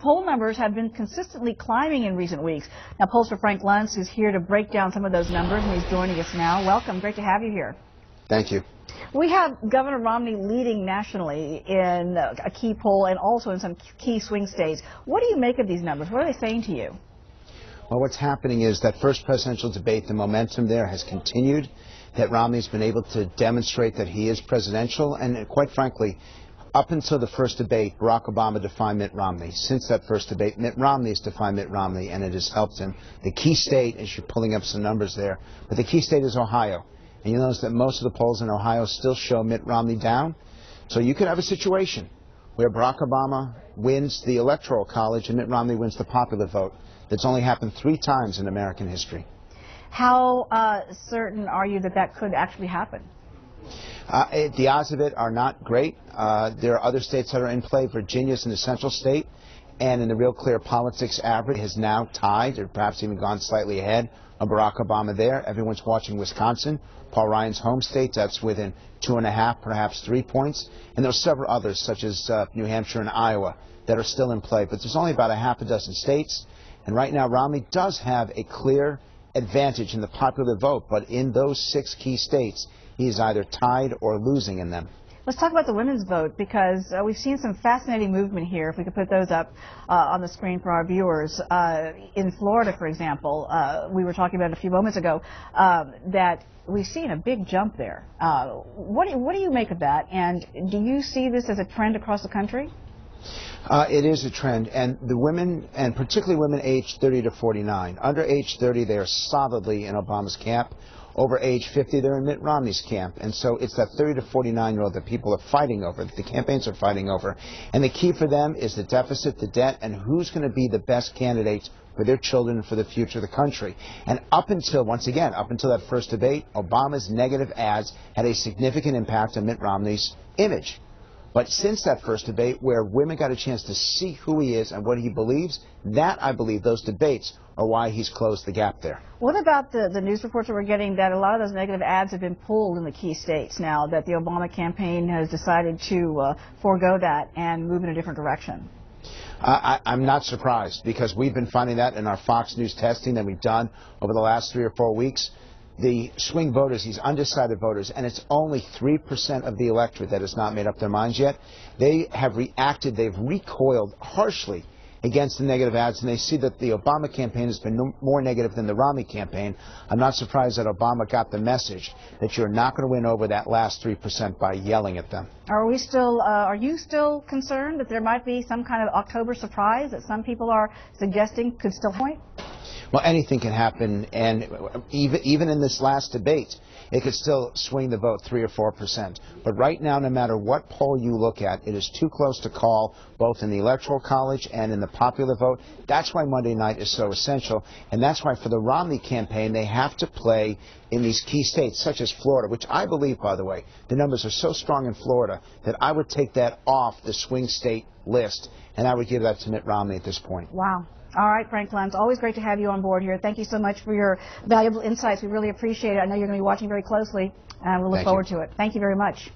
Poll numbers have been consistently climbing in recent weeks. Now, pollster Frank Luntz is here to break down some of those numbers, and he's joining us now. Welcome. Great to have you here. Thank you. We have Governor Romney leading nationally in a key poll and also in some key swing states. What do you make of these numbers? What are they saying to you? Well, what's happening is that first presidential debate, the momentum there has continued, that Romney's been able to demonstrate that he is presidential, and quite frankly, up until the first debate, Barack Obama defined Mitt Romney. Since that first debate, Mitt Romney has defined Mitt Romney, and it has helped him. The key state, as you're pulling up some numbers there, but the key state is Ohio. And you notice that most of the polls in Ohio still show Mitt Romney down. So you could have a situation where Barack Obama wins the Electoral College and Mitt Romney wins the popular vote. That's only happened 3 times in American history. How certain are you that that could actually happen? The odds of it are not great. There are other states that are in play. Virginia's an essential state, and in the Real Clear Politics average has now tied or perhaps even gone slightly ahead of Barack Obama there. Everyone's watching Wisconsin, Paul Ryan's home state. That's within 2.5, perhaps 3 points. And there are several others, such as New Hampshire and Iowa, that are still in play. But there's only about a half a dozen states. And right now, Romney does have a clear advantage in the popular vote. But in those 6 key states, he's either tied or losing in them. Let's talk about the women's vote, because we've seen some fascinating movement here. If we could put those up on the screen for our viewers. In Florida, for example, we were talking about a few moments ago that we've seen a big jump there. What do you make of that? And do you see this as a trend across the country? It is a trend, and the women, and particularly women aged 30 to 49. Under age 30, they are solidly in Obama's camp. Over age 50, they're in Mitt Romney's camp. And so it's that 30 to 49-year-old that people are fighting over, that the campaigns are fighting over. And the key for them is the deficit, the debt, and who's going to be the best candidate for their children and for the future of the country. And up until, once again, up until that first debate, Obama's negative ads had a significant impact on Mitt Romney's image. But since that first debate, where women got a chance to see who he is and what he believes, that, I believe, those debates are why he's closed the gap there. What about the news reports that we're getting that a lot of those negative ads have been pulled in the key states now, that the Obama campaign has decided to forego that and move in a different direction? I'm not surprised, because we've been finding that in our Fox News testing that we've done over the last 3 or 4 weeks. The swing voters, these undecided voters, and it's only 3% of the electorate that has not made up their minds yet. They have reacted, they've recoiled harshly against the negative ads, and they see that the Obama campaign has been more negative than the Romney campaign. I'm not surprised that Obama got the message that you're not going to win over that last 3% by yelling at them. Are you still concerned that there might be some kind of October surprise that some people are suggesting could still point? Well, anything can happen, and even in this last debate, it could still swing the vote 3 or 4%. But right now, no matter what poll you look at, it is too close to call, both in the Electoral College and in the popular vote. That's why Monday night is so essential, and that's why for the Romney campaign, they have to play in these key states, such as Florida, which I believe, by the way, the numbers are so strong in Florida that I would take that off the swing state list, and I would give that to Mitt Romney at this point. Wow. All right, Frank Luntz, always great to have you on board here. Thank you so much for your valuable insights. We really appreciate it. I know you're going to be watching very closely, and we'll look forward to it. Thank you very much.